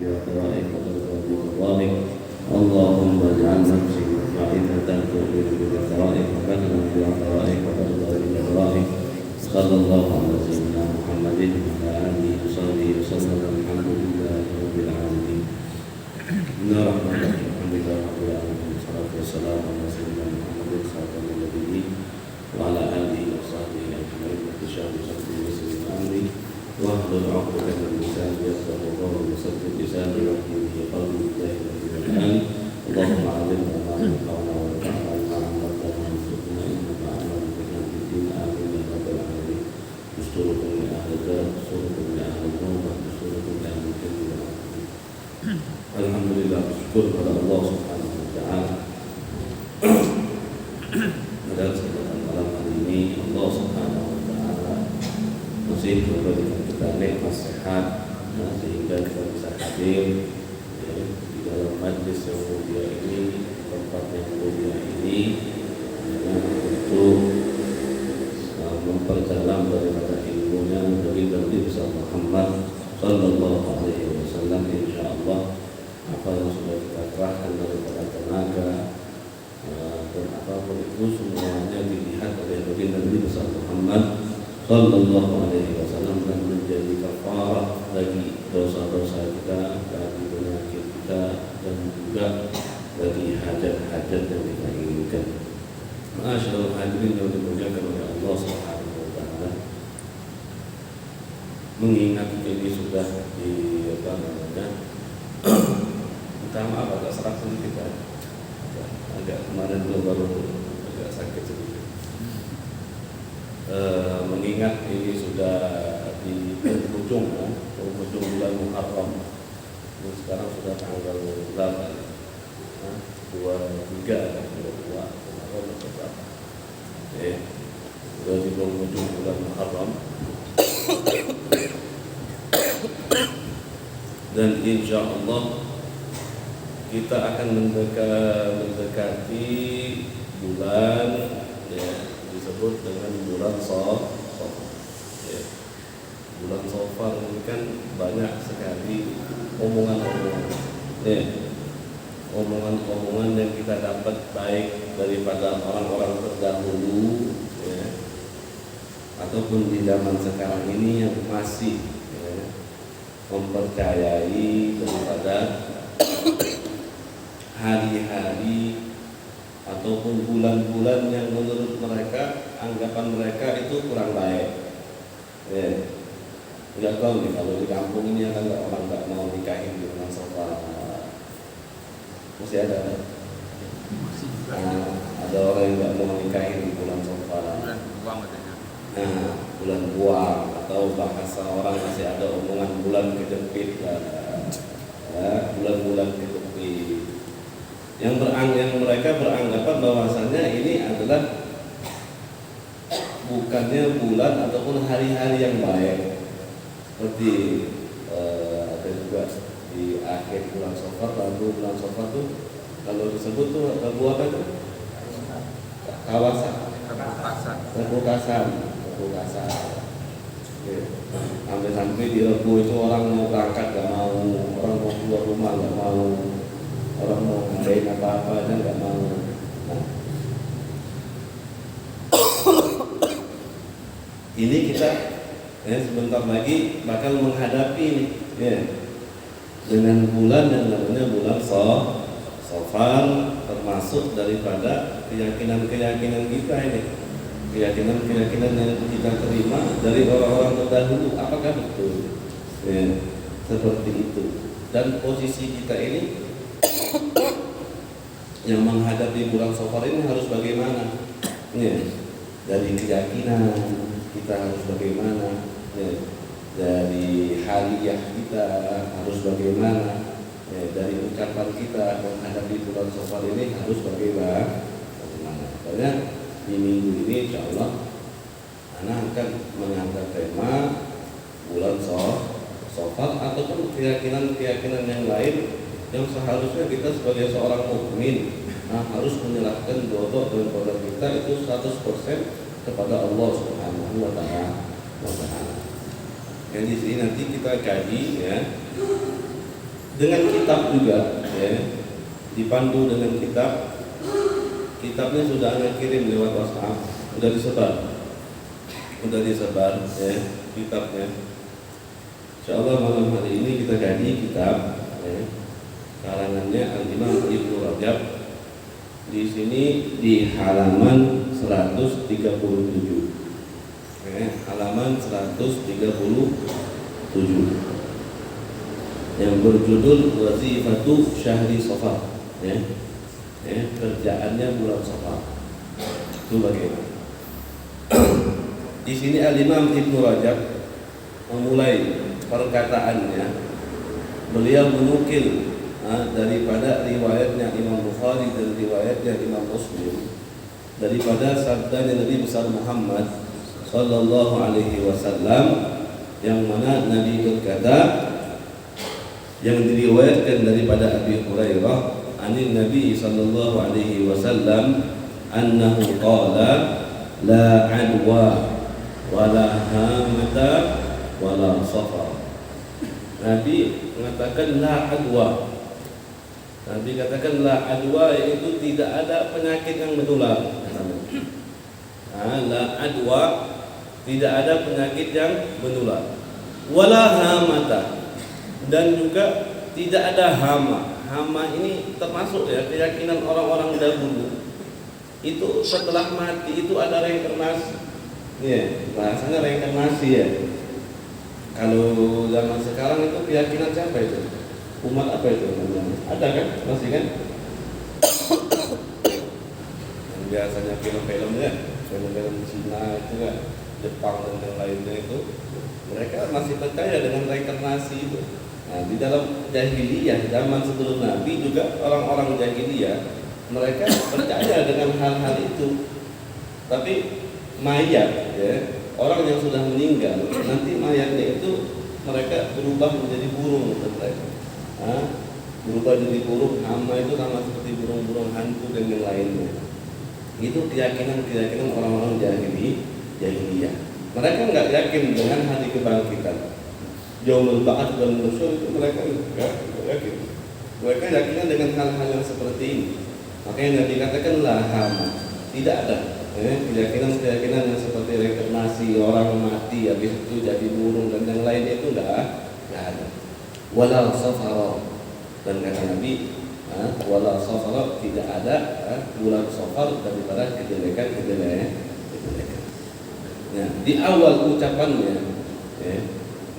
بأقوالك وترضى بقضائك اللهم اجعل نفسي مطمئنة تؤمن بلقائك وكفنا بعطائك وترضى بقضائك صلى الله على سيدنا محمد وعلى آله وصحبه وسلم الحمد لله رب العالمين. إن رحمة الحمد لله رب العالمين والصلاة والسلام على سيدنا محمد خاتم النبيين وعلى آله وصحبه أجمعين وتشاهد صحبه وسلم أمري واحلل عقدة من لساني يفقهوا قولي وسدد لساني واهدي به قلبي بالله الذي والآن اللهم علمنا ما ينفعنا وانفعنا بما علمتنا وارزقنا إنك أعلم بنا في الدين آمين يا رب العالمين. دستوركم لأهل الدار دستوركم لأهل النوبة دستوركم لأهل الجنة والعالمين. Alhamdulillah, bersyukur kepada Allah Subhanahu wa Ta'ala. Pada kesempatan malam hari ini Allah Subhanahu wa Ta'ala masih memberikan kita nikmat sehat, sehingga kita bisa hadir di dalam majlis yang mulia ini, tempat yang mulia ini, untuk memperdalam daripada ilmunya dari Nabi Muhammad Sallallahu Alaihi Wasallam. Insyaallah apa yang sudah kita kerahkan daripada tenaga dan apapun itu semuanya dilihat oleh Nabi Muhammad Sallallahu Alaihi Wasallam dan menjadi kafarah bagi dosa-dosa kita, bagi penyakit kita, dan juga bagi hajat-hajat yang kita inginkan. Ma'asyiral hadirin yang dimuliakan oleh Allah Subhanahu wa Ta'ala, mengingat ini sudah di minta maaf agak serak sedikit kan? Agak kemarin itu baru agak sakit sedikit. Mengingat ini sudah di penghujung bulan Muharram. Ini sekarang sudah tanggal berapa? 23 Muharram atau berapa? Sudah di penghujung bulan Muharram. Dan insya Allah kita akan mendekati bulan disebut dengan bulan Safar. Bulan Safar ini kan banyak sekali omongan yang kita dapat baik daripada orang-orang terdahulu, ataupun di zaman sekarang ini yang masih mempercayai daripada hari-hari ataupun bulan-bulan yang menurut mereka, anggapan mereka itu kurang baik. Enggak tahu nih, kalau di kampung ini kan orang nggak mau nikahin di bulan Safar. Masih ada? Ada orang yang nggak mau nikahin di bulan Safar. Bulan buang, atau bahasa orang masih ada omongan bulan kejepit, bulan-bulan kejepit. Yang mereka beranggapan bahwasannya ini adalah bukannya bulan ataupun hari-hari yang baik. Seperti ada juga di akhir bulan Safar, lalu bulan Safar tuh kalau disebut tuh lagu apa tuh? Kebekasan. Sampai di Rebo itu orang mau berangkat gak mau, orang mau keluar rumah gak mau, orang mau ngadain apa-apa aja gak mau. Ini kita sebentar lagi bakal menghadapi dengan bulan yang namanya bulan Safar, termasuk daripada keyakinan-keyakinan kita ini. Keyakinan-keyakinan yang kita terima dari orang-orang terdahulu, apakah betul seperti itu? Dan posisi kita ini yang menghadapi bulan Safar ini harus bagaimana? Dari keyakinan kita harus bagaimana? Dari haliyah kita harus bagaimana? Dari ucapan kita menghadapi bulan Safar ini harus bagaimana? Karena di minggu ini insya Allah anak akan mengangkat tema bulan Safar ataupun keyakinan-keyakinan yang lain yang seharusnya kita sebagai seorang mukmin harus menyerahkan dodok dan kodok kita itu 100% kepada Allah Subhanahu wa Ta'ala. Yang di sini nanti kita kaji dengan kitab juga, ya, dipandu dengan kitab. Kitabnya sudah Anda kirim lewat WhatsApp, sudah disebar, ya, kitabnya. Insyaallah malam hari ini kita kaji kitab, ya, karangannya Al-Imam Ibnu Rajab. Di sini di halaman 137. Halaman 137 yang berjudul Wazifatu Syahri Safar, ya, kerjaannya bulan Safar. Itu bagaimana? Di sini Al-Imam Ibnu Rajab memulai perkataannya. Beliau menukil daripada riwayatnya Imam Bukhari dan riwayatnya Imam Muslim, daripada sabda Nabi besar Muhammad sallallahu alaihi wasallam, yang mana Nabi berkata, yang diriwayatkan daripada Abi Hurairah anin Nabi sallallahu alaihi wasallam annahu qala la adwa wala hamata wala safar. Nabi mengatakan la adwa. Nabi katakan la adwa, yaitu tidak ada penyakit yang menular. La adwa, tidak ada penyakit yang menular. Wala hamata, dan juga tidak ada hama. Hama ini termasuk, ya, keyakinan orang-orang dahulu. Itu setelah mati itu ada reinkarnasi. Ya, bahasanya reinkarnasi, ya. Kalau zaman sekarang itu keyakinan siapa itu? Umat apa itu namanya? Ada kan? Masih kan? Yang biasanya film-filmnya, film-film Cina itu kan, Jepang dan yang lainnya itu, mereka masih percaya dengan reinkarnasi itu. Nah, di dalam jahiliyah zaman sebelum Nabi juga orang-orang jahiliyah mereka percaya dengan hal-hal itu. Tapi mayat, ya, orang yang sudah meninggal, nanti mayatnya itu mereka berubah menjadi burung, berubah jadi burung. Hama itu sama seperti burung-burung hantu dan yang lainnya. Itu keyakinan orang-orang jahiliyah. Mereka nggak yakin dengan hari kebangkitan. Yaumul ba'ats dan nusyur itu mereka enggak yakin. Mereka yakinnya dengan hal-hal yang seperti ini. Makanya Nabi katakan la hama, tidak ada keyakinan yang seperti reinkarnasi, orang mati habis itu jadi burung dan yang lainnya itu enggak ada. Wala safara, dan kata Nabi, wala safara, tidak ada bulan Safar daripada kejelekan. Nah, di awal ucapannya, ya,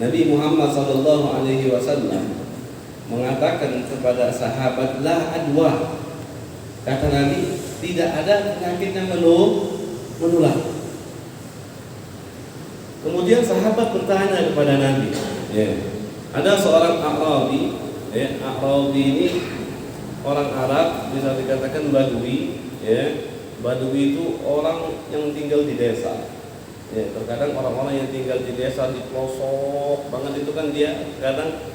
Nabi Muhammad sallallahu alaihi wasallam mengatakan kepada sahabat, la adwa. Kata Nabi, tidak ada penyakit yang menular. Kemudian sahabat bertanya kepada Nabi, ya, ada seorang A'rabi, ya, A'rabi ini orang Arab, bisa dikatakan Badui, ya. Badui itu orang yang tinggal di desa. Ya, terkadang orang-orang yang tinggal di desa, di pelosok banget itu kan, dia kadang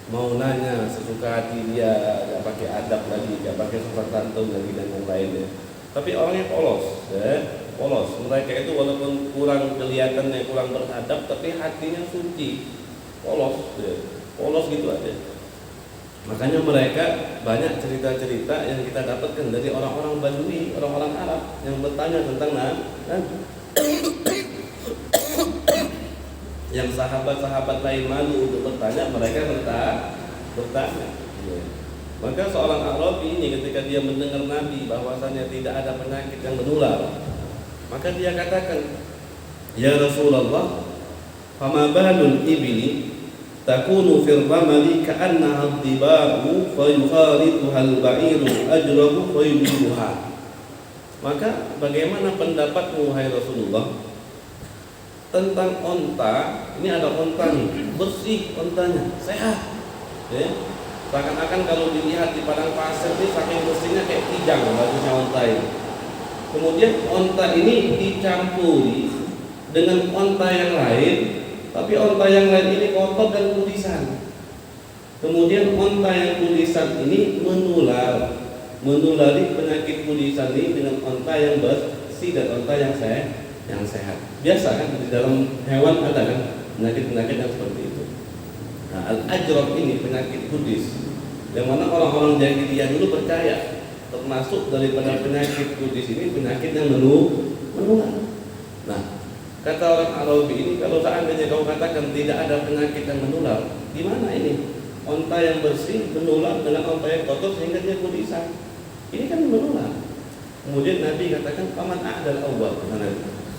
mau nanya sesuka hati dia, gak pakai adab lagi, gak pakai sopan santun lagi dan yang lainnya. Tapi orangnya polos, ya, polos. Mereka itu walaupun kurang kelihatannya, kurang beradab, tapi hatinya suci, polos, ya, polos gitu aja. Makanya mereka banyak cerita-cerita yang kita dapatkan dari orang-orang Badui, orang-orang Arab yang bertanya tentang Nabi. Yang sahabat-sahabat lain malu untuk bertanya, mereka bertanya. Maka seorang Arabi ini ketika dia mendengar Nabi bahwasannya tidak ada penyakit yang menular, maka dia katakan, ya Rasulullah, fama balul ibli takunu fil ramali ka'annaha dhibahu fa yukharituha al-ba'iru ajrahu fa yubiruha. Maka bagaimana pendapatmu wahai Rasulullah tentang onta? Ini ada onta nih, bersih ontanya, sehat, ya. Seakan-akan kalau dilihat di padang pasir ini saking bersihnya kayak kijang bajunya onta ini. Kemudian onta ini dicampuri dengan onta yang lain, tapi onta yang lain ini kotor dan kudisan. Kemudian onta yang kudisan ini menulari penyakit kudisan ini dengan onta yang bersih dan onta yang sehat. Biasa kan di dalam hewan ada kan penyakit-penyakit yang seperti itu. Nah, al-ajrab ini penyakit kudis, yang mana orang-orang jahiliyah dulu percaya termasuk daripada penyakit kudis ini penyakit yang menular. Nah, kata orang Arabi ini, kalau seandainya kau katakan tidak ada penyakit yang menular, gimana ini? Onta yang bersih menular dengan onta yang kotor sehingga dia kudisan. Ini kan menular. Kemudian Nabi katakan, paman a'dal awwal.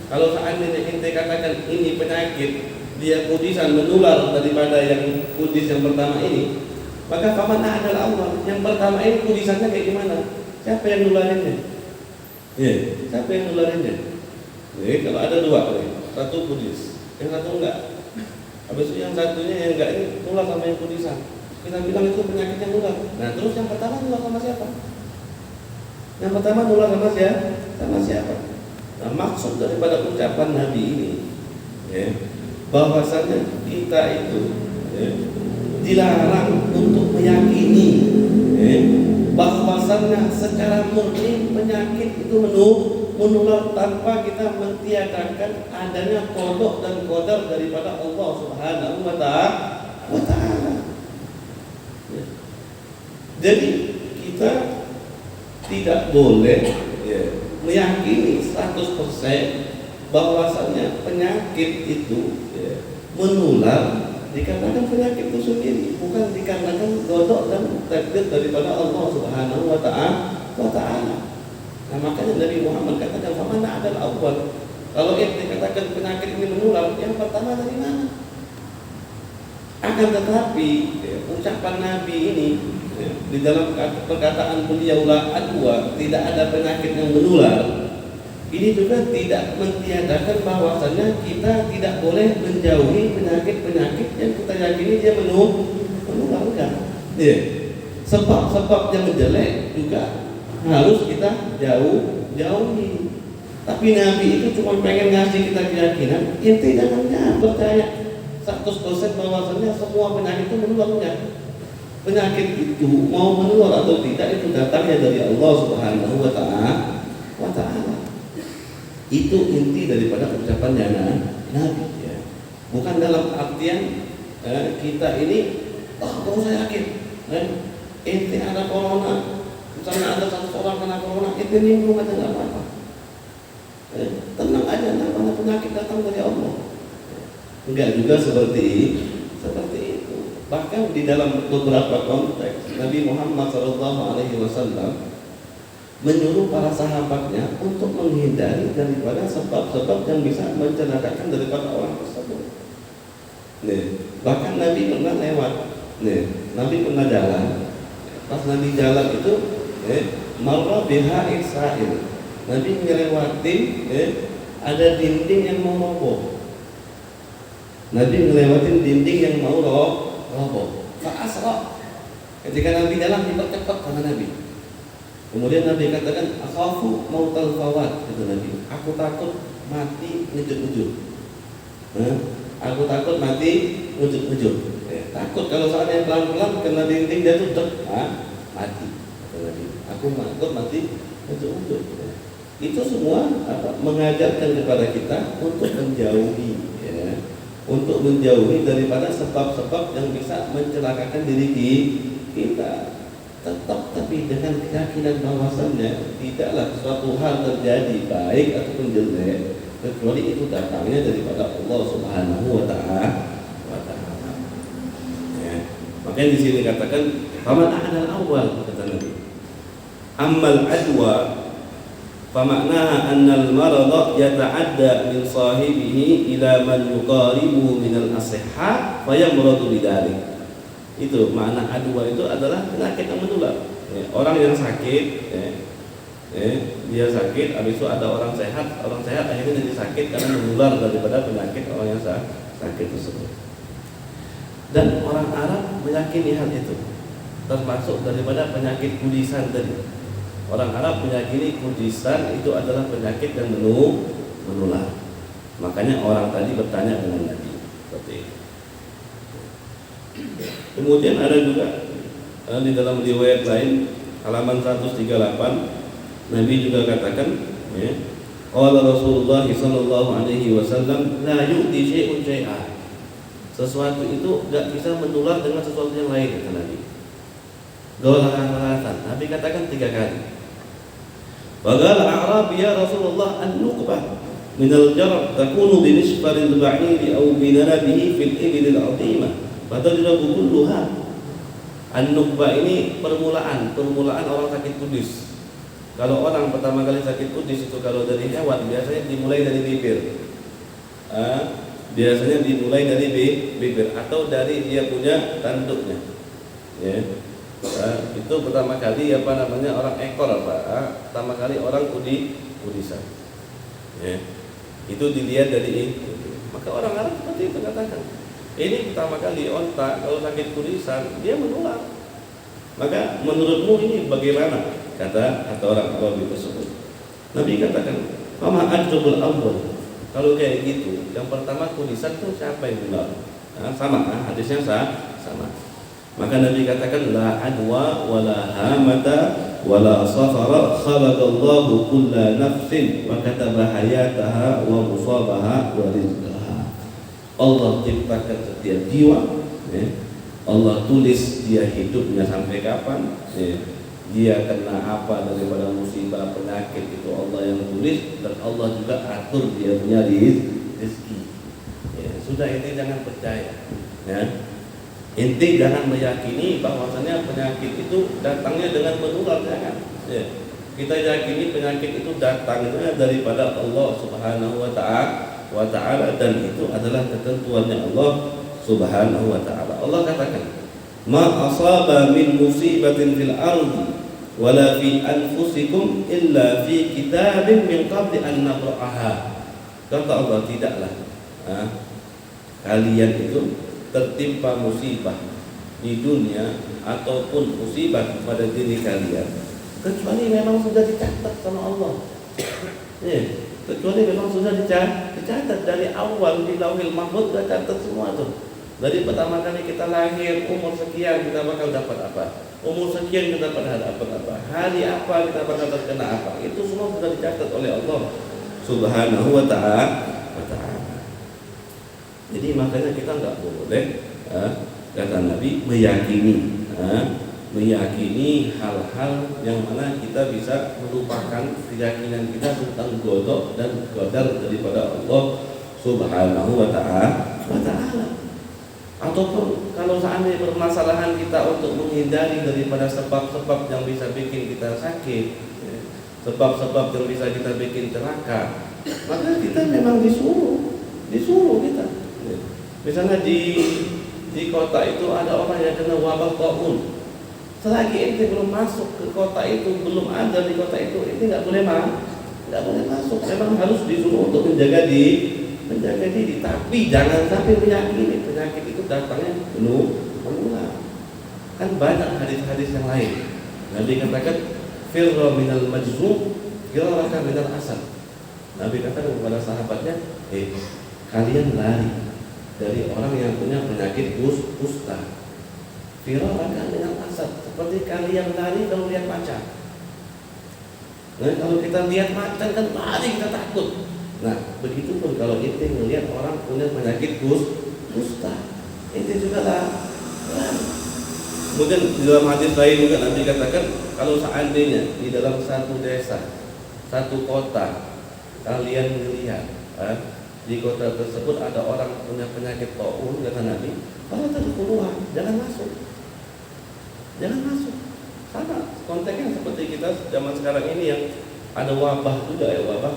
Kalau seandainya ente katakan ini penyakit, dia kudisan menular daripada yang kudis yang pertama ini, maka paman a'dal awwal. Yang pertama ini kudisannya kayak gimana? Siapa yang nularinnya? Siapa yang nularinnya? Kalau ada dua, satu kudis, yang satu enggak. Habis itu yang satunya yang enggak ini nular sama yang kudisan. Kita bilang itu penyakit yang nular. Nah, terus yang pertama nular sama siapa? Yang pertama nular sama siapa? Nah, maksud daripada ucapan Nabi ini, bahwasanya kita itu dilarang untuk meyakini bahwasanya secara murni penyakit itu menular tanpa kita mentiadakan adanya qada dan qadar daripada Allah Subhanahu wa ta'ala. Jadi kita tidak boleh meyakini 100% bahwasanya penyakit itu menular dikarenakan penyakit itu sendiri, bukan dikarenakan godok dan takdir daripada Allah Subhanahu wa ta'ala. Nah, makanya Nabi Muhammad katakan, "Famana adalah awal." Kalau ente katakan penyakit ini menular, yang pertama dari mana? Akan tetapi ucapan Nabi ini di dalam perkataan beliau la adwa, tidak ada penyakit yang menular. Ini juga tidak mentiadakan bahwasanya kita tidak boleh menjauhi penyakit-penyakit yang kita yakini dia menular, enggak. Sebab-sebab yang jelek juga harus kita jauhi. Tapi Nabi itu cuma pengen ngasih kita keyakinan, inti jangan percaya 100% bahwasanya semua penyakit itu menular, enggak. Penyakit itu mau menular atau tidak itu datangnya dari Allah Subhanahu wa ta'ala. Itu inti daripada ucapannya Nabi, bukan dalam artian kita ini kalau saya yakin ente ada corona, misalnya ada satu orang kena corona, ente nimbrung aja nggak apa-apa, tenang aja, namanya penyakit datang dari Allah. Enggak juga seperti itu. Bahkan di dalam beberapa konteks Nabi Muhammad SAW menyuruh para sahabatnya untuk menghindari daripada sebab-sebab yang bisa mencelakakan daripada orang tersebut. Bahkan Nabi pernah lewat, Nabi pernah jalan. Pas Nabi jalan itu, marra biha Israel. Nabi ngelewatin, ada dinding yang mau roboh. Nabi ngelewatin dinding yang mau roboh. Fa'asra. Ketika Nabi jalan dipercepat sama Nabi. Kemudian Nabi katakan, akhafu mautal fawat, kata Nabi. Aku takut mati ngejut-ngejut. Aku takut mati ngejut-ngejut. Takut kalau saatnya pelan-pelan kena dinding dia tuh mati, kata Nabi. Aku takut mati ngejut-ngejut. Itu semua mengajarkan kepada kita untuk menjauhi, untuk menjauhi daripada sebab-sebab yang bisa mencelakakan diri kita. Tetap tapi dengan keyakinan bahwasannya tidaklah suatu hal terjadi baik ataupun jelek kecuali itu datangnya daripada Allah Subhanahu wa ta'ala. Makanya di sini katakan faman a'dal awal, kata Nabi. Ammal adwa famaknaha annal marada yata'adda min sahibihi ila man yuqaribu minal asihha fayamradu bidzalik. Itu makna adwa itu adalah penyakit yang menular. Orang yang sakit, dia sakit, habis itu ada orang sehat akhirnya jadi sakit karena menular daripada penyakit orang yang sakit tersebut. Dan orang Arab meyakini hal itu, termasuk daripada penyakit kudisan tadi. Orang Arab meyakini kudisan itu adalah penyakit yang menular. Makanya orang tadi bertanya dengan Nabi seperti itu. Kemudian ada juga di dalam riwayat lain halaman 138 Nabi juga katakan, qala Rasulullah sallallahu alaihi wasallam la yu'ti syai'un syai'a. Sesuatu itu nggak bisa menular dengan sesuatu yang lain, kata Nabi. Golatan, Nabi katakan 3 kali. Faqala A'rabi ya Rasulullah an-nuqbah min al-jarab takunu bi nisfaril ba'iri aw bi narabihi fil ibil al-'azimah fatadribu kulluha. An-nuqbah ini permulaan orang sakit kudis. Kalau orang pertama kali sakit kudis itu kalau dari hewan biasanya dimulai dari bibir. Biasanya dimulai dari bibir atau dari dia punya tanduknya. Ya. Itu pertama kali orang ekor pertama kali orang kudisan. Ya. Itu dilihat dari itu. Maka orang Arab seperti itu katakan. Ini pertama kali onta kalau sakit kudisan dia menular. Maka menurutmu ini bagaimana? Kata orang Arab tersebut. Nabi katakan, "Fama ajrul awwal." Kalau kayak gitu, yang pertama kudisan itu siapa yang menular? Sama, hadisnya sama. Maka Nabi katakan la adwa wala hamata wala safara khalaqallahu kulla nafsin wa kataba hayataha wa musabaha wa rizqaha. Allah ciptakan setiap jiwa, ya. Allah tulis dia hidupnya sampai kapan, ya. Dia kena apa daripada musibah penyakit itu Allah yang tulis, dan Allah juga atur dia punya rezeki. Ya, sudah ini jangan percaya, ya. Inti jangan meyakini bahwasanya penyakit itu datangnya dengan menular, jangan. Ya. Kita yakini penyakit itu datangnya daripada Allah Subhanahu wa Ta'ala, dan itu adalah ketentuannya Allah Subhanahu wa Ta'ala. Allah katakan, "Ma asaba min musibatin fil ardi wala fi anfusikum illa fi kitabin min qabli an nabra'aha." Kata Allah, tidaklah kalian itu tertimpa musibah di dunia ataupun musibah pada diri kalian kecuali memang sudah dicatat sama Allah. Kecuali memang sudah dicatat dari awal di Lauhil Mahfuz, sudah catat semua tuh. Dari pertama kali kita lahir, umur sekian kita bakal dapat apa, umur sekian kita bakal dapat apa, hari apa kita bakal terkena apa, itu semua sudah dicatat oleh Allah Subhanahu wa Ta'ala. Jadi makanya kita nggak boleh, kata Nabi, meyakini hal-hal yang mana kita bisa melupakan keyakinan kita tentang qada dan qadar daripada Allah Subhanahu wa Ta'ala. Ataupun kalau seandainya permasalahan kita untuk menghindari daripada sebab-sebab yang bisa bikin kita sakit, sebab-sebab yang bisa kita bikin celaka, maka kita memang disuruh kita. Misalnya di kota itu ada orang yang kena wabah taun. Selagi ente belum masuk ke kota itu, belum ada di kota itu, ente nggak boleh masuk. Memang harus disuruh untuk menjaga diri. Tapi jangan sampai meyakini penyakit itu datangnya menular. Kan banyak hadis-hadis yang lain. Nabi katakan, "Firra minal majzum, firaraka minal asad." Nabi katakan kepada sahabatnya, kalian lari dari orang yang punya penyakit kusta. Firaraka minal asad, seperti kalian lari kalau lihat macan. Nah, kalau kita lihat macan kan lari, kita takut. Nah, begitu pun kalau ente melihat orang punya penyakit kusta, ente juga lari. Kemudian di dalam hadis lain juga Nabi katakan, kalau seandainya di dalam satu desa, satu kota, kalian melihat di kota tersebut ada orang punya penyakit taun, kata Nabi, kalau keluar, jangan masuk. Sama konteksnya seperti kita zaman sekarang ini yang ada wabah juga, wabah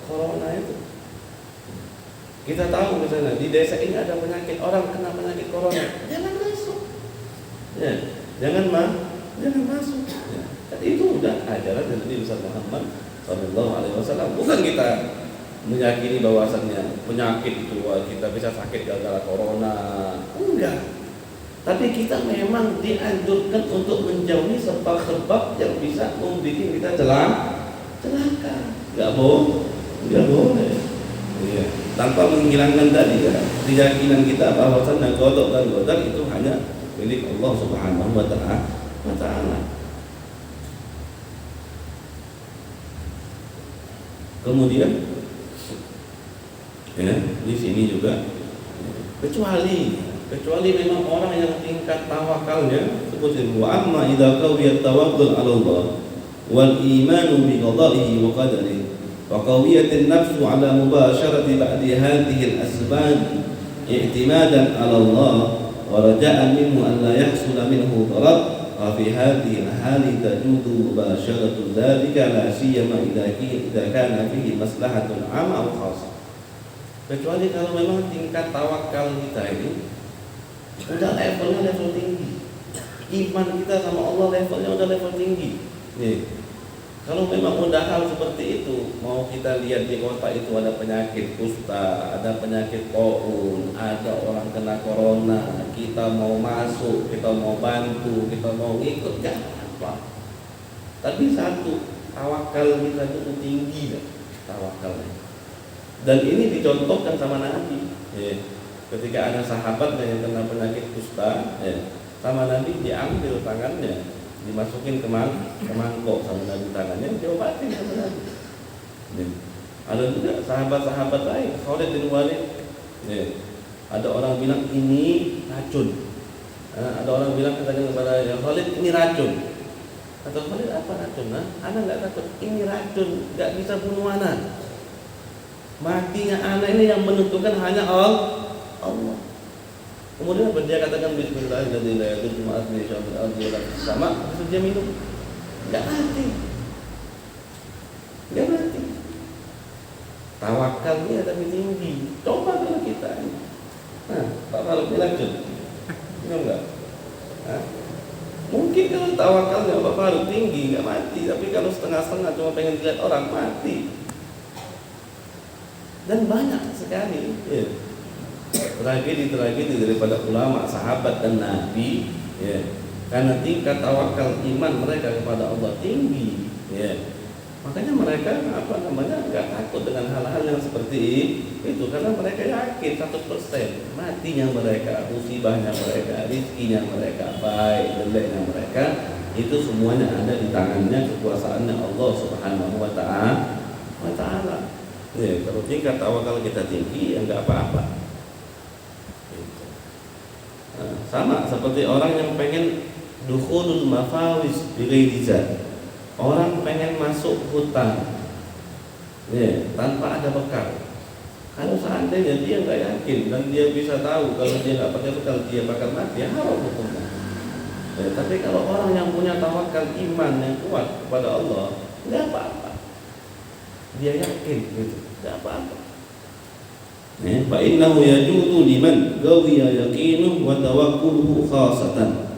corona itu. Kita tahu misalnya di desa ini ada penyakit, orang kena penyakit corona, jangan masuk. Ya, jangan masuk. Ya. Dan itu udah ajaran dari Nabi Muhammad SAW. Bukan kita meyakini bahwasannya penyakit itu kita bisa sakit gara-gara corona, enggak. Tapi kita memang dianjurkan untuk menjauhi sebab-sebab yang bisa membuat kita celaka. Enggak boleh. Iya. Tanpa menghilangkan tadi keyakinan kita bahwasannya qada dan qadar itu hanya milik Allah Subhanahu wa Ta'ala. Kemudian di sini juga kecuali memang orang yang tingkat tawakalnya seperti wa amma idza qawiyat tawakkul 'ala Allah wal imanu bi qada'ihi wa qadarihi wa qawiyatin nafsu 'ala mubasharati ba'di hadhihi al-asbab i'timadan 'ala Allah wa raja'an minhu an la yahsula minhu darar wa fi hadhihi al-hali tajudu mubasharatu dzalika la siyama idza kana fihi maslahatun 'amma aw khassah. Kecuali kalau memang tingkat tawakal kita ini udah levelnya level tinggi, iman kita sama Allah levelnya udah level tinggi. Nih, kalau memang udah hal seperti itu, mau kita lihat di kota itu ada penyakit kusta, ada penyakit qaun, ada orang kena corona, kita mau masuk, kita mau bantu, kita mau ngikut, gak apa. Tapi satu, tawakal kita itu tinggi kan, tawakalnya. Dan ini dicontohkan sama Nabi. Ketika ada sahabatnya yang kena penyakit kusta, sama Nabi diambil tangannya, dimasukin ke mangkok sama Nabi tangannya, diobatin sama Nabi. Ada juga sahabat-sahabat lain, Khalid bin Walid. Ada orang bilang ini racun. Ada orang bilang katanya kepada Khalid ini racun. Kata Khalid apa racun? Anak nggak takut, ini racun, nggak bisa bunuh anak. Matinya anak ini yang menentukan hanya Allah. Kemudian dia katakan bismillahirrahmanirrahim, sama terus dia minum, nggak mati. Tawakalnya tapi tinggi. Coba kalau kita, Pak Faruk bilang minum nggak? Mungkin kalau tawakalnya Pak Faruk tinggi nggak mati, tapi kalau setengah-setengah cuma pengen lihat orang mati. Dan banyak sekali tragedi-tragedi daripada ulama, sahabat dan Nabi, karena tingkat tawakal iman mereka kepada Allah tinggi, makanya mereka nggak takut dengan hal-hal yang seperti itu, karena mereka yakin 100% matinya mereka, musibahnya mereka, rizkinya mereka, baik jeleknya mereka itu semuanya ada di tangannya, kekuasaannya Allah Subhanahu wa Ta'ala. Kalau tingkat tawakal kita tinggi, ya nggak apa-apa. Sama seperti orang yang pengen dukhulul mafawis bighairi zat. Orang pengen masuk hutan, tanpa ada bekal. Kalau seandainya dia nggak yakin dan dia bisa tahu kalau dia nggak pakai bekal dia bakal mati, ya haram hukumnya. Tapi kalau orang yang punya tawakal iman yang kuat kepada Allah, nggak apa-apa. Dia yakin gitu, tidak apa-apa. Fa innahu yajuzu liman qawiya yaqinuhu wa tawakkuluhu khasatan.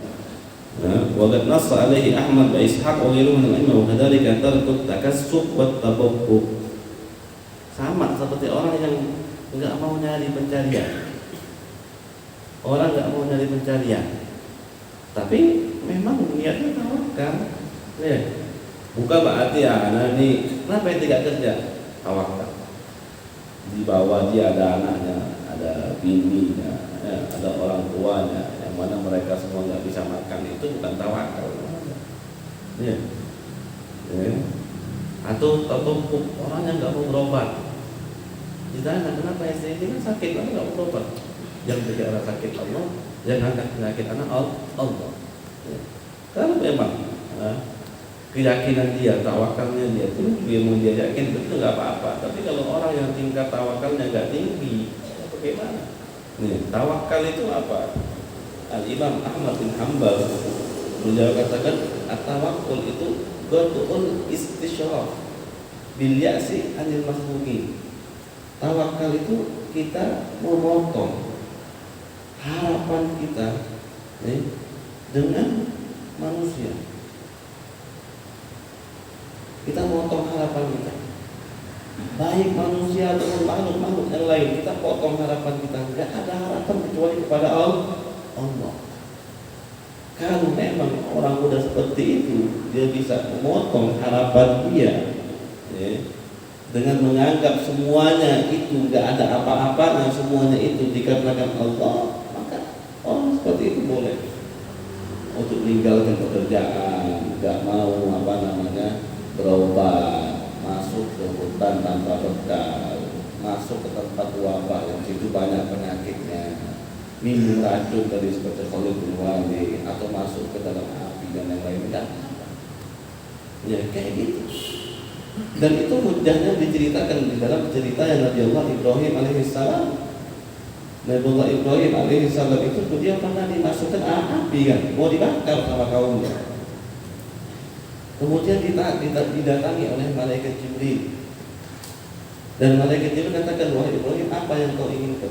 Wa qad nassa alaihi Ahmad wa Ishaq wa ghairuhum min al-a'immah wa kadzalika tarku takassub wa tababbuk. Sama seperti orang yang enggak mau nyari pencarian. Orang enggak mau nyari pencarian. Tapi memang niatnya tawakal. Bukan berarti anak ini kenapa yang tidak kerja? Tawakal. Di bawah dia ada anaknya, ada bininya, ada orang tuanya, yang mana mereka semua nggak bisa makan, itu bukan tawakal. Atau orang yang nggak mau berobat. Ditanya kenapa istri ini kan sakit, lalu nggak mau berobat? Yang bicara sakit Allah, yang angkat penyakit anak Allah. Karena memang keyakinan dia, tawakalnya dia itu dia mau dia yakin itu nggak apa-apa. Tapi kalau orang yang tingkat tawakalnya nggak tinggi, bagaimana? Tawakal itu apa? Al-Imam Ahmad bin Hanbal beliau katakan at-tawakkul itu ghadul istisyraf bil ya'si anil makhluqin. Tawakal itu kita memotong harapan kita dengan manusia. Kita potong harapan kita, baik manusia ataupun makhluk-makhluk yang lain, kita potong harapan kita. Tidak ada harapan kecuali kepada Allah. Kalau memang orang muda seperti itu, dia bisa memotong harapan dia, dengan menganggap semuanya itu tidak ada apa-apanya, semuanya itu dikarenakan Allah, maka orang seperti itu boleh untuk meninggalkan pekerjaan, tidak mau berobat, masuk ke hutan tanpa bekal, masuk ke tempat wabah yang situ banyak penyakitnya, minum racun tadi seperti Khalid bin Walid atau masuk ke dalam api dan yang lain, enggak apa-apa. Ya kayak gitu. Dan itu hujahnya diceritakan di dalam cerita yang Nabi Allah Ibrahim alaihissalam. Nabi Allah Ibrahim alaihissalam itu dia pernah dimasukkan api kan, mau dibakar sama kaumnya. Kemudian didatangi oleh malaikat Jibril. Dan malaikat Jibril katakan, wahai Ibrahim, apa yang kau inginkan?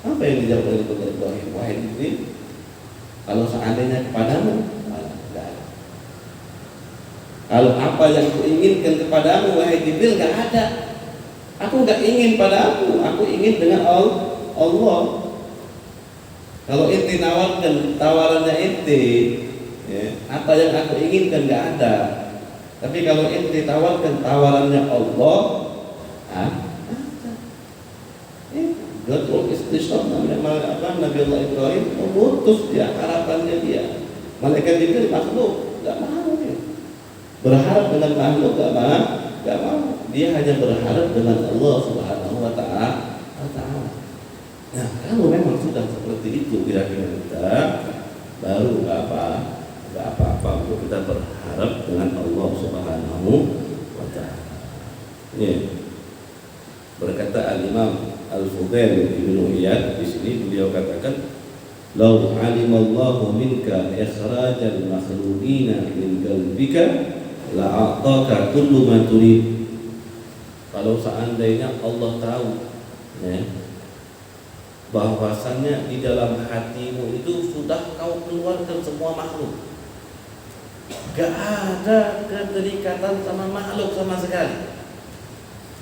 Apa yang dijawab oleh Ibrahim? Wahai Jibril, kalau seandainya kepadamu, tidak ada. Kalau apa yang kau inginkan kepadamu, wahai Jibril, tidak ada. Aku tidak ingin padamu, aku ingin dengan Allah. Kalau ente nawarkan tawarannya ente, ya, apa yang aku inginkan tidak ada. Tapi kalau ente tawarkan tawarannya Allah, Betul istisna Nabi Allah Ibrahim memutus dia harapannya dia. Malaikat Jibril makhluk enggak mau dia. Berharap dengan makhluk enggak mau. Dia hanya berharap dengan Allah Subhanahu wa taala. Nah, kalau memang sudah seperti itu kira-kira kita baru enggak apa-apa untuk kita berharap dengan Allah Subhanahu wa taala. Ini berkata Al-Imam Al-Fudail Ibnu Iyad di sini beliau katakan, "Lau alimallahu minka ikhrajal makhluqina min qalbika la'ataka kullu ma turid." Kalau seandainya Allah tahu ya, bahwasannya di dalam hatimu itu sudah kau keluarkan semua makhluk, gak ada keterikatan sama makhluk sama sekali,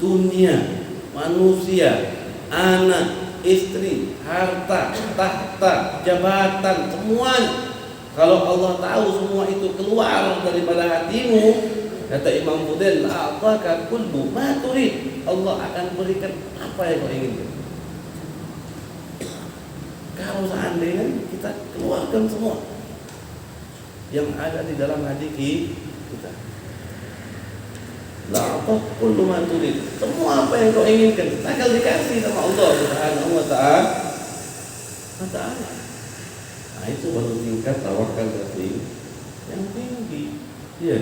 dunia, manusia, anak, istri, harta, tahta, jabatan, semuanya. Kalau Allah tahu semua itu keluar daripada hatimu, kata Imam Fudail, la'ataka kullu ma turid. Allah akan berikan apa yang kau inginkan. Kalau seandainya kita keluarkan semua yang ada di dalam hati kita, la'ataka kullu ma turid. Semua apa yang kau inginkan akan dikasih sama Allah Subhanahu wa taala. Nah, itu baru tingkat tawakal yang tinggi. Ya,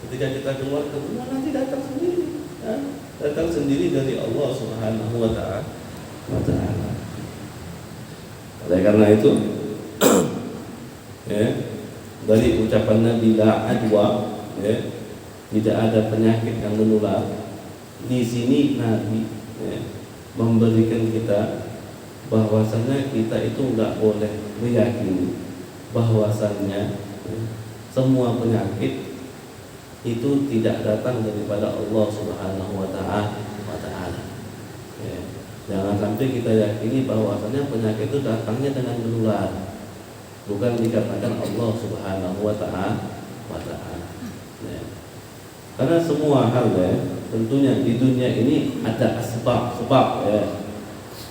ketika kita keluar ke rumah nanti datang sendiri, ya, datang sendiri dari Allah Subhanahu wa taala. Oleh karena itu, ya, dari ucapan Nabi la adwa, ya, tidak ada penyakit yang menular. Di sini Nabi ya, memberikan kita bahwasannya kita itu nggak boleh meyakini bahwasannya ya, semua penyakit itu tidak datang daripada Allah Subhanahu wa taala. Ya, jangan sampai kita yakini bahwasannya penyakit itu datangnya dengan menular. Bukan dikatakan Allah Subhanahu wa taala. Ya. Karena semua hal ya, tentunya di dunia ini ada sebab ya.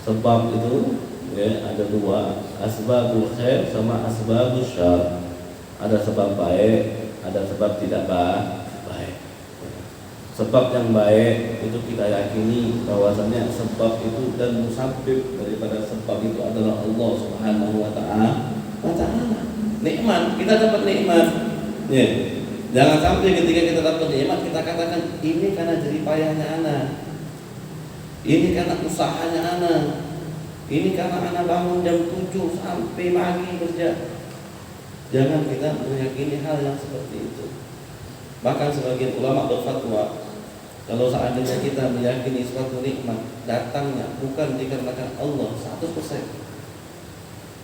Sebab itu ya ada dua, asbabul khair sama asbabus syarr. Ada sebab baik, ada sebab tidak baik. Sebab yang baik itu kita yakini bahwasannya sebab itu dan musabbib daripada sebab itu adalah Allah Subhanahu wa taala. Nikmat, kita dapat nikmat. Ya. Jangan sampai ketika kita dapat nikmat kita katakan ini karena jerih payahnya anak, ini karena usahanya anak, ini karena anak bangun jam 7 sampai pagi kerja. Jangan kita meyakini hal yang seperti itu. Bahkan sebagian ulama berfatwa, kalau seandainya kita meyakini suatu nikmat datangnya bukan dikarenakan Allah 100%,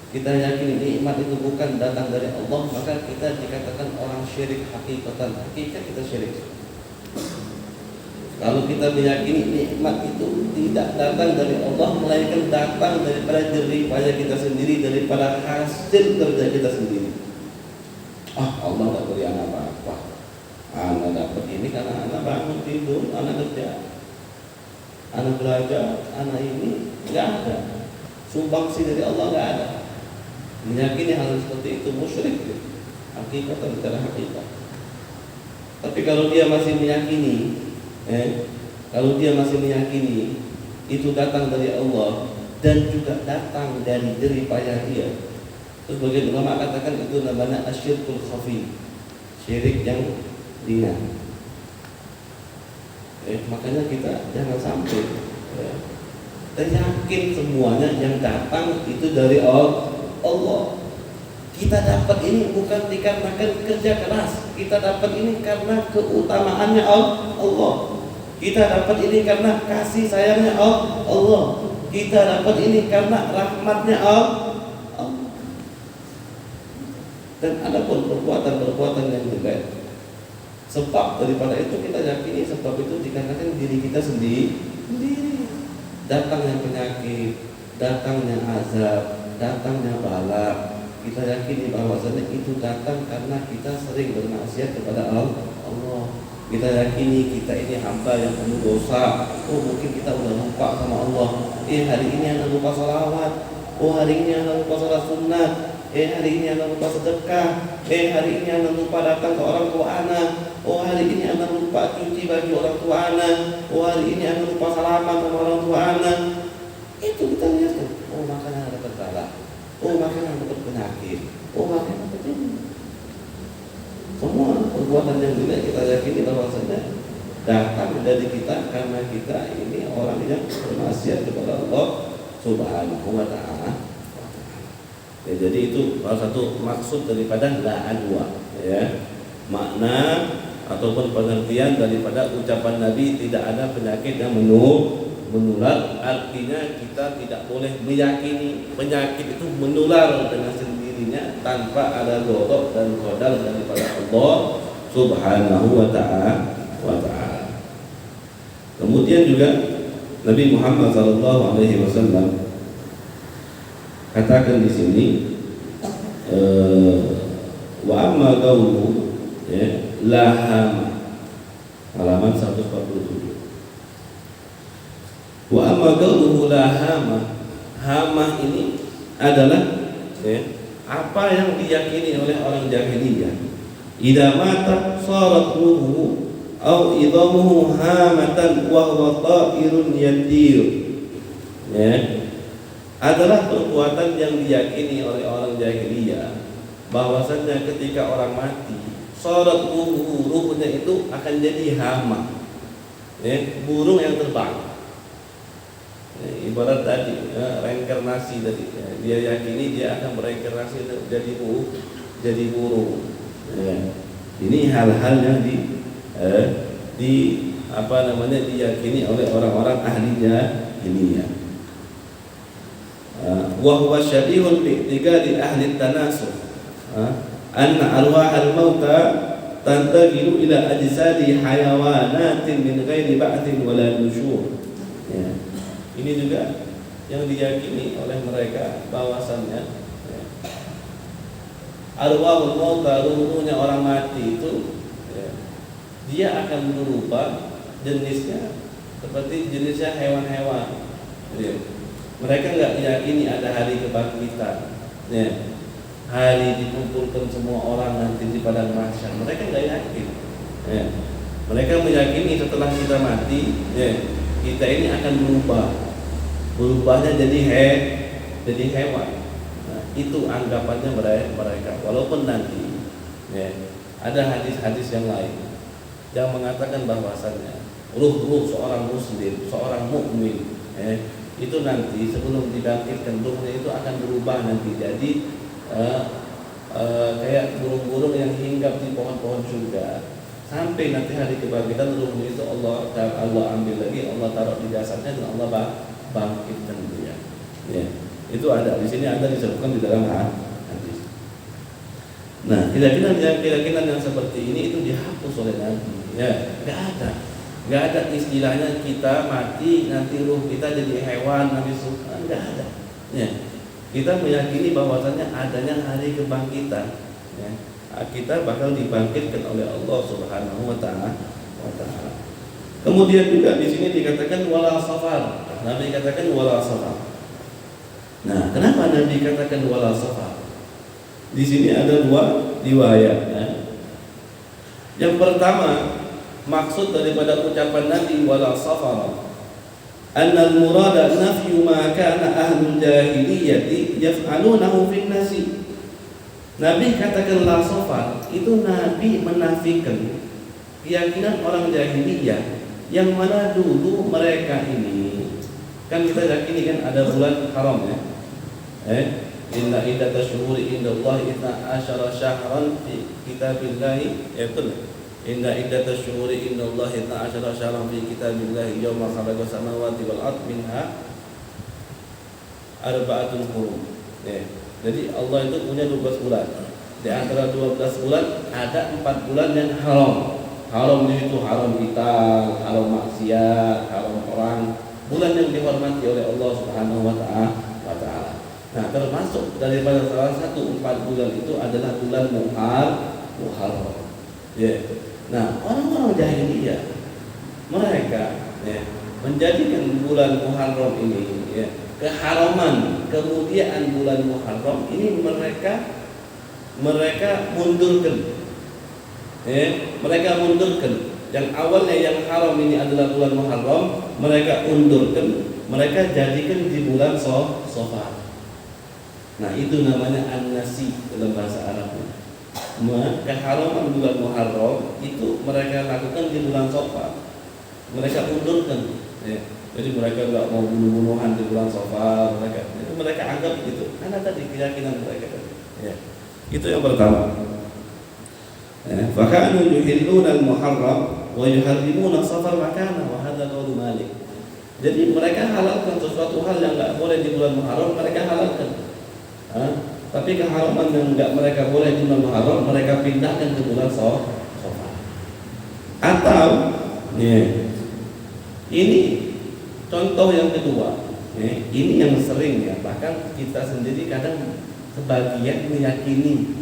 kita yakini nikmat itu bukan datang dari Allah, maka kita dikatakan orang syirik hakikatan. Hakikat kita syirik. Kalau kita meyakini nikmat itu tidak datang dari Allah, melainkan datang daripada jerih payah kita sendiri, daripada hasil kerja kita sendiri. Allah tak beri anak apa-apa. Anak dapat ini karena anak bangun tidur, anak kerja, anak belajar, anak ini nggak ada. Sumbangsi dari Allah nggak ada. Meyakini hal seperti itu musyrik. Hakikatan secara hakikat. Tapi kalau dia masih meyakini, kalau dia masih meyakini itu datang dari Allah, dan juga datang dari jerih payah dia. Terus bagian ulama katakan itu namanya asyirkul khafi, syirik yang ringan. Makanya kita jangan sampai kita yakin semuanya yang datang itu dari Allah. Kita dapat ini bukan dikarenakan kerja keras, kita dapat ini karena keutamaannya Allah. Kita dapat ini karena kasih sayangnya Allah. Kita dapat ini karena rahmatnya Allah. Dan ada pun perbuatan-perbuatan yang juga sebab daripada itu kita yakini sebab itu dikarenakan diri kita sendiri. Datangnya penyakit, datangnya azab, datangnya bala, kita yakini bahwasanya itu datang karena kita sering bermaksiat kepada Allah. Kita yakini kita ini hamba yang penuh dosa. Oh mungkin kita udah lupa sama Allah. Hari ini anda lupa salawat. Oh hari ini anda lupa salat sunat. Hari ini anda lupa sedekah. Hari ini anda lupa datang ke orang tua anak. Oh hari ini anda lupa cuci baju orang tua anak. Oh hari ini anda lupa salaman sama orang tua anak. Itu kita lihat kan. Oh makanya ada terkala. Oh makanya ada penyakit. Oh makanya ada ini. Semua perbuatan yang tidak kita yakini bahwasanya datang dari kita karena kita ini orang yang bermaksiat kepada Allah Subhanahu wa ta'ala. Jadi itu salah satu maksud daripada la adwa, ya. Makna ataupun pengertian daripada ucapan Nabi tidak ada penyakit yang menular, artinya kita tidak boleh meyakini penyakit itu menular dengan sendirinya tanpa ada dorok dan qadar daripada Allah Subhanahu wa ta'ala. Kemudian juga Nabi Muhammad SAW katakan di sini wa amma qawlu laham, halaman 147. Wa amma qawluhu lahama, hamah ini adalah apa yang diyakini oleh orang jahiliyah. Idza mata sarat ruhu au idamuhu hamatan wa huwa ta'irun yatir. Adalah perbuatan yang diyakini oleh orang jahiliyah bahwasanya ketika orang mati sarat ruhu, ruhnya itu akan jadi hama, burung yang terbang. Ibarat tadi reinkarnasi tadi, dia yakini dia akan bereinkarnasi jadi burung. Ini hal-hal yang diyakini oleh orang-orang ahli jahiliyah. Wa huwa syabihun bi i'tiqadi ahli tanasukh anna arwah al-mauta tantaqilu ila ajsadi hayawanatin min ghairi ba'thin wala nusyur. Ini juga yang diyakini oleh mereka bahwasannya arwahul mauta, ruhnya orang mati itu dia akan berubah jenisnya seperti jenisnya hewan-hewan. Mereka nggak meyakini ada hari kebangkitan, hari dikumpulkan semua orang nanti di padang mahsyar. Mereka nggak yakin. Mereka meyakini setelah kita mati, kita ini akan berubahnya jadi hewan. Nah, itu anggapannya mereka. Walaupun nanti ada hadis-hadis yang lain yang mengatakan bahwasannya ruh seorang muslim, seorang mukmin, itu nanti sebelum dibangkitkan ruhnya itu akan berubah nanti jadi kayak burung-burung yang hinggap di pohon-pohon surga. Sampai nanti hari kebangkitan ruhnya itu Allah ambil lagi, Allah taruh di jasadnya dan Allah bangkitkan dia. Itu ada di sini, ada disebutkan di dalam hadis. Nah, keyakinan yang seperti ini itu dihapus oleh Nabi. Nggak ada istilahnya kita mati nanti ruh kita jadi hewan nanti suka, nggak ada. Kita meyakini bahwasannya adanya hari kebangkitan. Kita bakal dibangkitkan oleh Allah Subhanahu wa ta'ala. Kemudian juga di sini dikatakan wala safar. Nabi katakan wala safar. Nah, kenapa Nabi katakan wala safar? Di sini ada dua riwayat. Yang pertama, maksud daripada ucapan Nabi wala safar Anna al-murada nafyu ma kana ahlul jahiliyati yaf'alunahu fin nasi. Nabi katakan la safar, itu Nabi menafikan keyakinan orang jahiliyah yang mana dulu mereka ini kan kita yakini kan ada bulan haram ya. Inna iddata syuhuri indallahi 12 syahran fi kitabillahi, betul. Inna iddata syuhuri indallahi 12 syahran fi kitabillahi yauma khalaqa samawati wal ard minha arba'atun hurum. Jadi Allah itu punya 12 bulan. Di antara 12 bulan ada 4 bulan yang haram. Haram itu haram kita, haram maksiat, haram perang. Bulan yang dihormati oleh Allah Subhanahu wa taala. Nah, termasuk daripada salah satu 4 bulan itu adalah bulan Muharram. Nah, orang-orang jahiliyah mereka menjadikan bulan Muharram ini keharaman, kemudiaan bulan Muharram ini mereka mundurkan. Mereka mundurkan. Yang awalnya yang haram ini adalah bulan Muharram, mereka undurkan, mereka jadikan di bulan Safar. Nah, itu namanya an-nasi dalam bahasa Arab. Keharaman bulan Muharram itu mereka lakukan di bulan Safar. Mereka undurkan. Jadi mereka enggak mau bunuh-bunuhan di bulan Safar, mereka anggap gitu. Karena tadi keyakinan mereka tadi. Itu yang pertama. Fakanu yuhilluna al-muharram wa yuharrimuna safar makana wa hadza qaul Malik. Jadi mereka halalkan sesuatu hal yang enggak boleh di bulan Muharram, mereka halalkan. Tapi keharaman yang enggak mereka boleh di bulan Muharram, mereka pindahkan ke bulan Safar. Atau ini contoh yang kedua, ini yang sering ya, bahkan kita sendiri kadang sebagian meyakini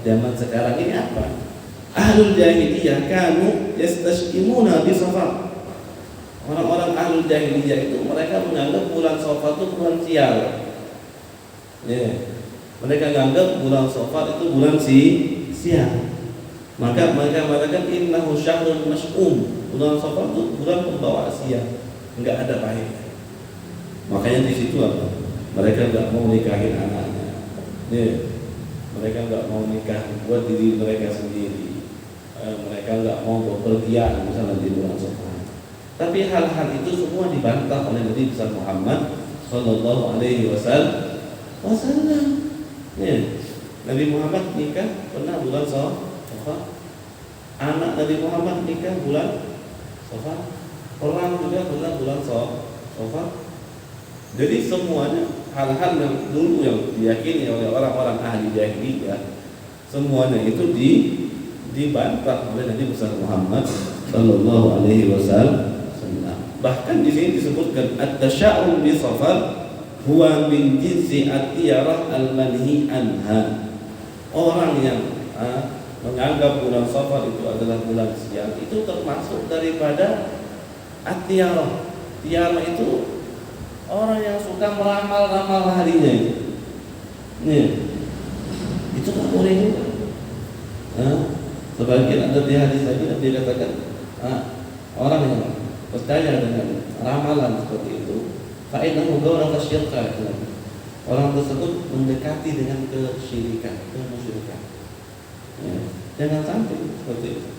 zaman sekarang ini apa? Ahlul jahiliyah kanu yastashimuna bi Safar. Orang-orang ahlul jahiliyah itu mereka menganggap bulan Safar itu bulan sial. Mereka menganggap bulan Safar itu bulan sial. Maka mereka mengatakan innahu syahrun mas'um. Bulan Safar itu bulan pembawa sial, enggak ada baiknya. Makanya di situ apa? Mereka enggak mau nikahin anaknya. Mereka enggak mau nikah buat diri mereka sendiri. Mereka enggak mau bepergian misalnya di bulan Safar. Tapi hal-hal itu semua dibantah oleh Nabi besar Muhammad sallallahu alaihi wasallam. Nabi Muhammad nikah pernah bulan Safar. Anak Nabi Muhammad nikah bulan Safar. Perang juga pernah bulan Safar. Jadi semuanya hal-hal yang dulu yang diyakini oleh orang-orang ahli jahiliyah, semuanya itu dibantah oleh Nabi besar Muhammad sallallahu alaihi wasallam. Bahkan di sini disebutkan at-tasya'um bi Safar huwa min jinsi at-tiyarah al-manhi anha. Orang yang menganggap bulan Safar itu adalah bulan sial itu termasuk daripada at-tiyarah. Tiyarah itu orang yang suka meramal-ramal harinya itu. Itu tak boleh juga. Sebagian ada di hadis lagi dia katakan orang yang percaya dengan ramalan seperti itu, fa'innahu gawra kasyirka. Orang tersebut mendekati dengan kesyirikan, kemusyrikan. Jangan sampai seperti itu.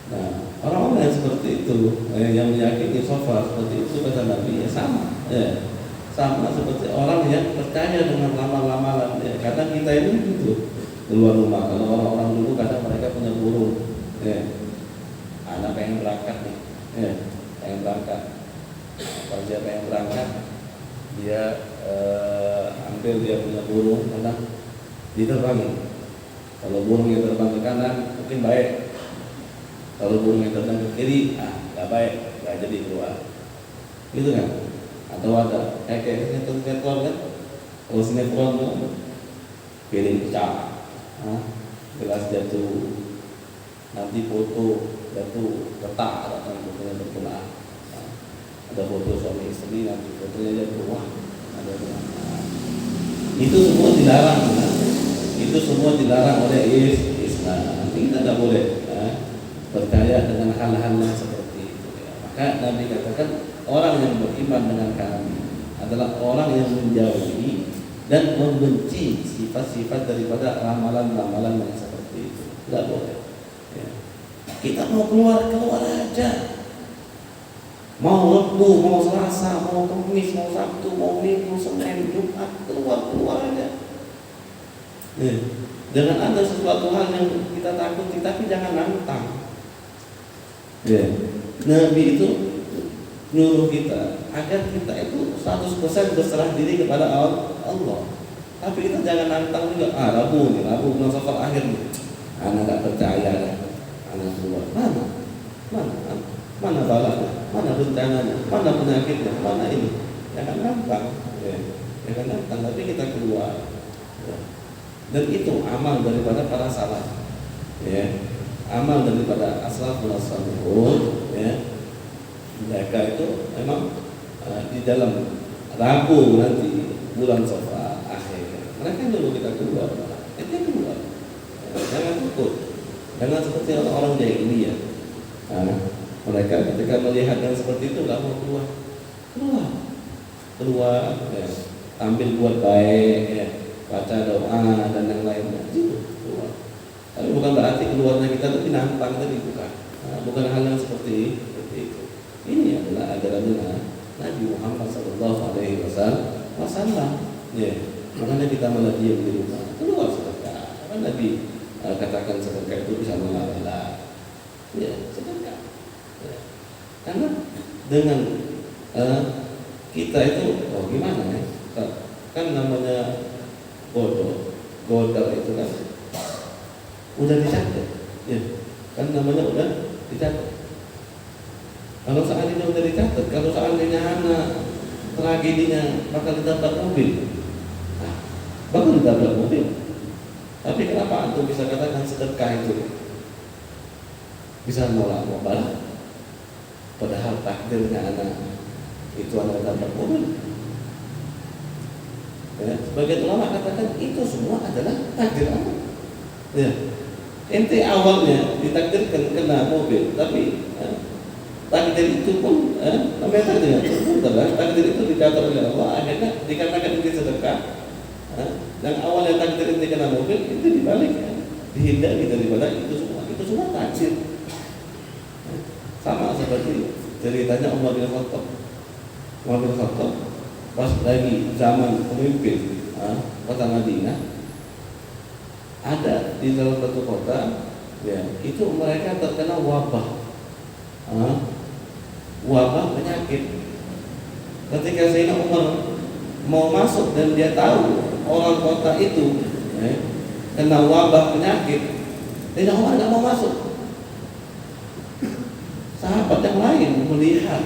Nah, orang-orang yang seperti itu, yang meyakini Safar seperti itu kata Nabi sama, sama seperti orang yang percaya dengan ramalan-ramalan. Kadang kita ini gitu keluar rumah. Kalau orang-orang dulu kadang mereka punya burung, anak pengen berangkat nih, pengen berangkat. Kalau dia pengen berangkat, dia ambil dia punya burung, kadang diterbangin. Kalau burung yang terbang ke kanan mungkin baik. Kalau burung yang terbang ke kiri, nggak baik, nggak jadi keluar. Gitu kan? Atau ada kayak sinetron kan? Kalau sinetron tuh piring pecah, gelas jatuh, nanti foto jatuh retak, atau fotonya terkena. Ada foto suami istri, nanti fotonya jatuh, ada itu semua dilarang. Itu semua dilarang oleh Islam. Kita tidak boleh percaya dengan hal-hal yang seperti itu. Maka Nabi katakan orang yang beriman dengan kami adalah orang yang menjauhi dan membenci sifat-sifat daripada ramalan-ramalan yang seperti itu. Tidak boleh. Ya. Kita mau keluar aja. Mau Rabu, mau Selasa, mau Kamis, mau Sabtu, mau Minggu, Senin, Jumat, keluar aja. Ya. Jangan ada sesuatu hal yang kita takuti, tapi jangan nantang. Ya. Nabi itu nyuruh kita agar kita itu 100% berserah diri kepada Allah. Tapi kita jangan nantang juga. Rabu bulan Safar akhir nih. Anak nggak percaya dah. Anak keluar. Mana balanya? Mana bencananya? Mana penyakitnya? Mana ini? Jangan nantang. Ya. Jangan nantang. Tapi kita keluar. Ya. Dan itu amal daripada para salaf. Ya. Amal daripada as-salafun as-salihun. Ya. Mereka itu memang di dalam Rabu nanti bulan Safar akhir mereka dulu kita keluar, kita keluar. Jangan takut, jangan seperti orang jahiliyah. Mereka ketika melihat yang seperti itu nggak mau keluar, ya. Tampil buat baik, ya. Baca doa dan yang lainnya, itu keluar. Tapi bukan berarti keluarnya kita itu nantang tadi, bukan hal yang seperti itu. Ini adalah ajaran Nabi Muhammad SAW. Ya, makanya kita malah diam di rumah. Keluar sedekah. Karena Nabi katakan sedekah itu bisa mengalah. Ya, sedekah. Ya. Karena dengan kita itu, gimana ya? Kan namanya godal itu kan udah dicatat. Ya, kan namanya udah dicatat. Kalau seandainya udah dicatat, kalau seandainya anak tragedinya bakal ditabrak mobil, bakal ditabrak mobil. Tapi kenapa antum bisa katakan sedekah itu bisa nolak mobil? Padahal takdirnya anak itu anak ditabrak mobil. Ya, sebagian ulama katakan itu semua adalah takdir anak. Ya, ente awalnya ditakdirkan kena mobil, tapi takdir itu pun namanya takdir takdir itu dicatat oleh Allah. Akhirnya dikatakan ini sedekah. Yang awalnya takdir ini kena mobil itu dibalik, dihindari daripada itu semua takdir. Sama seperti ceritanya Umar bin Khattab. Pas lagi zaman pemimpin kota Madinah, ada di dalam satu kota, ya, itu mereka terkena wabah penyakit. Ketika Sayyidina Umar mau masuk dan dia tahu orang kota itu kena wabah penyakit, Sayyidina Umar nggak mau masuk. Sahabat yang lain melihat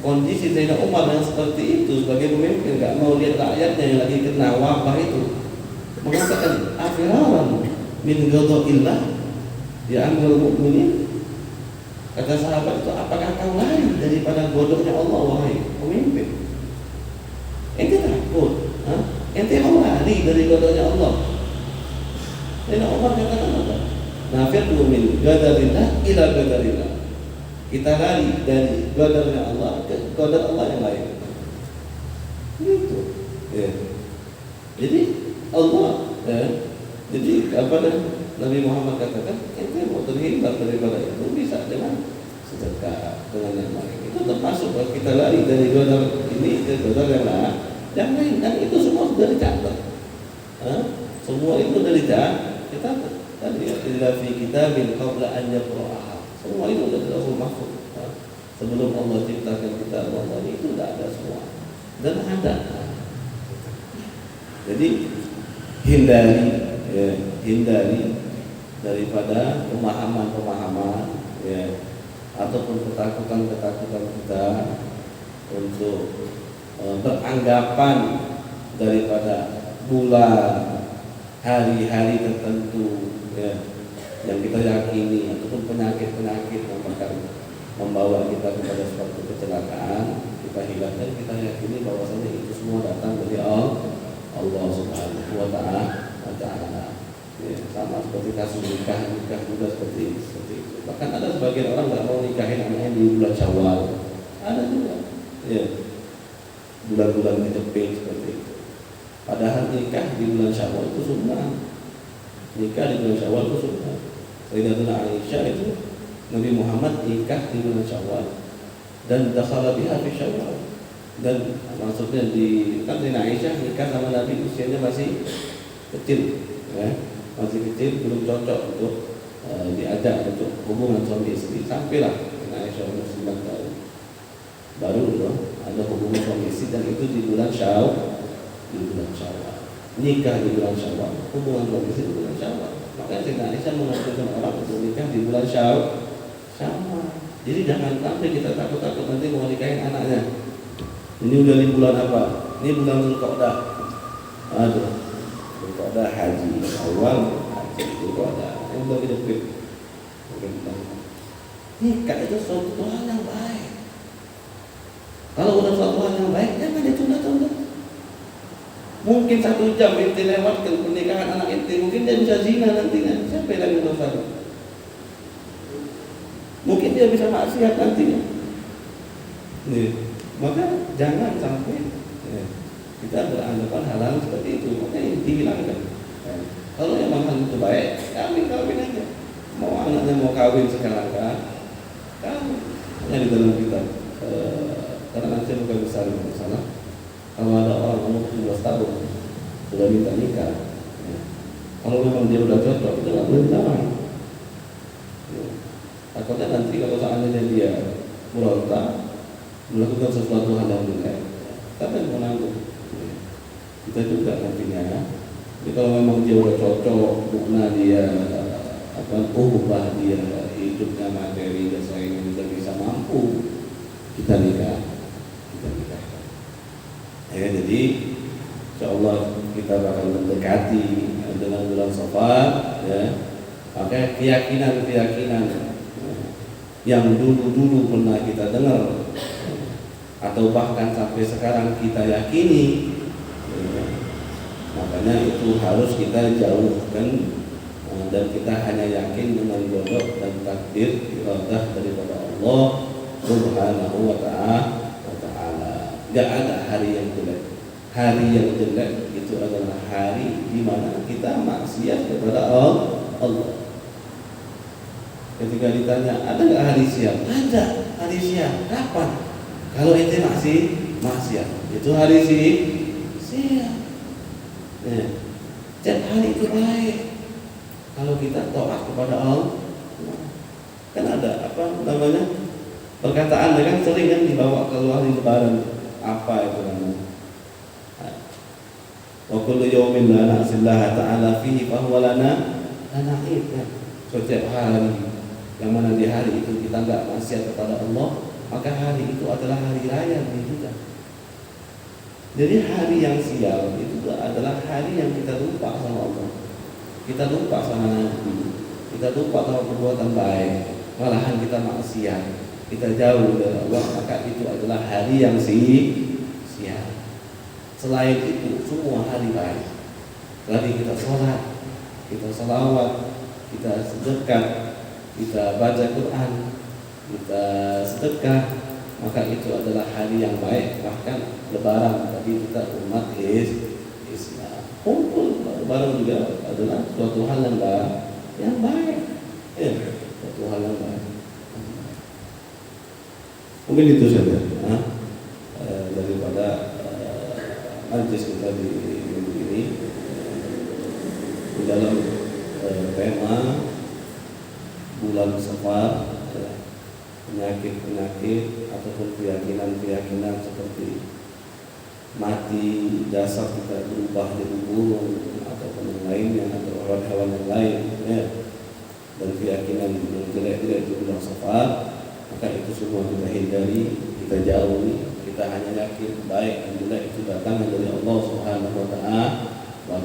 kondisi Sayyidina Umar yang seperti itu sebagai pemimpin, nggak mau lihat rakyatnya yang lagi kena wabah itu, mengatakan afiraran min ghadabillah ya amirul mukminin. Kata sahabat itu, apakah kau lari daripada godoknya Allah wahai pemimpin? Ente takut? Ente mau lari dari godoknya Allah? Sayyidina Umar katakan apa? Nafirru min ghadarillah ila ghadarillah. Kita lari dari godarnya Allah ke godar Allah yang lain. Gitu. Ya. Jadi Allah, jadi apa Nabi Muhammad katakan, ente mau terhindar daripada itu bisa dengan sedekah, dengan yang lain. Itu termasuk kalau kita lari dari godar ini ke godar yang lain, dan itu semua sudah dicatat. Semua itu sudah dicatat. Tadi tidak fi kitabin qabla an yaqra'aha. Semua itu sudah Rasul mahfuz. Sebelum Allah ciptakan kita, Allah itu sudah ada semua. Dan ada. Jadi hindari daripada pemahaman-pemahaman ataupun ketakutan-ketakutan kita untuk beranggapan daripada bulan, hari-hari tertentu yang kita yakini ataupun penyakit-penyakit yang akan membawa kita kepada suatu kecelakaan, kita hilangkan, kita yakini bahwasanya itu semua datang dari Allah Subhanahu wa ta'ala. Ya, sama seperti kasus nikah juga seperti itu. Bahkan ada sebagian orang nggak mau nikahin anaknya di bulan Syawal, ada juga. Ya, bulan-bulan kejepit seperti itu. Padahal nikah di bulan Syawal itu sunnah. Nikah di bulan Syawal itu sunnah. Sayyidatuna Aisyah itu Nabi Muhammad nikah di bulan Syawal dan dakhala biha fi Syawal. Dan maksudnya kan Aisyah nikah sama Nabi usianya masih kecil, ya. Masih kecil, belum cocok untuk diajak untuk hubungan suami istri. Sampailah Aisyah umur 9 tahun baru loh ada hubungan suami istri, dan itu di bulan Syawal. Nikah di bulan Syawal, hubungan suami istri di bulan Syawal. Makanya Sayyidatuna Aisyah mengajarkan orang untuk nikah di bulan Syawal. Jadi jangan sampai kita takut-takut nanti mau nikahin anaknya. Ini udah di bulan apa? Ini bulan Dzulqa'dah. Aduh, Dzulqa'dah haji, awal haji, Dzulqa'dah. Yang udah deket. Nikah itu suatu hal yang baik. Kalau udah suatu hal yang baik, jangan ditunda-tunda. Mungkin 1 jam inti lewatkan pernikahan anak inti, mungkin dia bisa zina nantinya. Siapa yang dosa? Mungkin dia bisa maksiat nantinya. Nih, maka jangan sampai kita beranggapan hal-hal seperti itu. Makanya dihilangkan. Kalau memang hal itu baik, kawin aja. Mau anaknya mau kawin sekarang kan? Kawin. Hanya di dalam kitab. Karena nanti bukan besar di sana. Kalau ada orang umur 17 tahun sudah minta nikah, kalau memang dia udah cocok, itu nggak boleh ditawar. Takutnya nanti kalau seandainya dia berontak melakukan sesuatu hal yang jelek, siapa yang menanggung? Kita juga nantinya. Jadi kalau memang dia udah cocok, bukan dia ubah dia hidupnya materi dan lainnya sudah bisa mampu, kita nikah. Ya, jadi insyaallah kita bakal mendekati dengan bulan Safar, ya. Maka keyakinan yang dulu pernah kita dengar atau bahkan sampai sekarang kita yakini, ya, makanya itu harus kita jauhkan, dan kita hanya yakin dengan qada dan takdir iradah daripada Allah Subhanahu wa ta'ala. Gak ada hari yang jelek. Hari yang jelek itu adalah hari di mana kita maksiat kepada Allah. Ketika ditanya, ada gak hari siang? Ada hari siang. Kapan? Kalau ente masih maksiat, itu hari siang. Setiap hari itu baik kalau kita taat kepada Allah. Kan ada perkataan kan sering kan dibawa keluar di lebaran. Apa itu namanya? Wa kullu yawmin la na'sillaha ta'ala fihi fa huwa lana na'id. Setiap hari yang mana di hari itu kita enggak maksiat kepada Allah, maka hari itu adalah hari raya bagi kita. Jadi hari yang sial itu adalah hari yang kita lupa sama Allah. Kita lupa sama Nabi. Kita lupa sama perbuatan baik. Malahan kita maksiat. Kita jauh dari Allah, maka itu adalah hari yang sia. Selain itu semua hari baik. Tadi kita sholat, kita salawat, kita sedekah, kita baca Quran, kita sedekah, maka itu adalah hari yang baik. Bahkan Lebaran bagi kita umat Islam, kumpul Lebaran juga adalah suatu hal yang baik, ya, suatu hal yang baik. Mungkin itu saja daripada majlis kita di minggu ini di dalam tema bulan Safar, penyakit ataupun keyakinan seperti mati, dasar kita berubah jadi burung ataupun yang lainnya, atau hewan-hewan yang lain, ya. Dan keyakinan yang jelek-jelek di bulan Safar, maka itu semua kita hindari, kita jauhi. Kita hanya yakin baik dan jelek itu datang dari Allah Subhanahu wa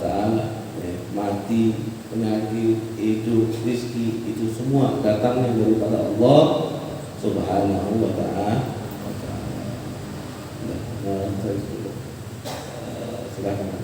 ta'ala. Ya, mati, penyakit, hidup, rezeki, itu semua datangnya daripada Allah Subhanahu wa ta'ala. Silakan.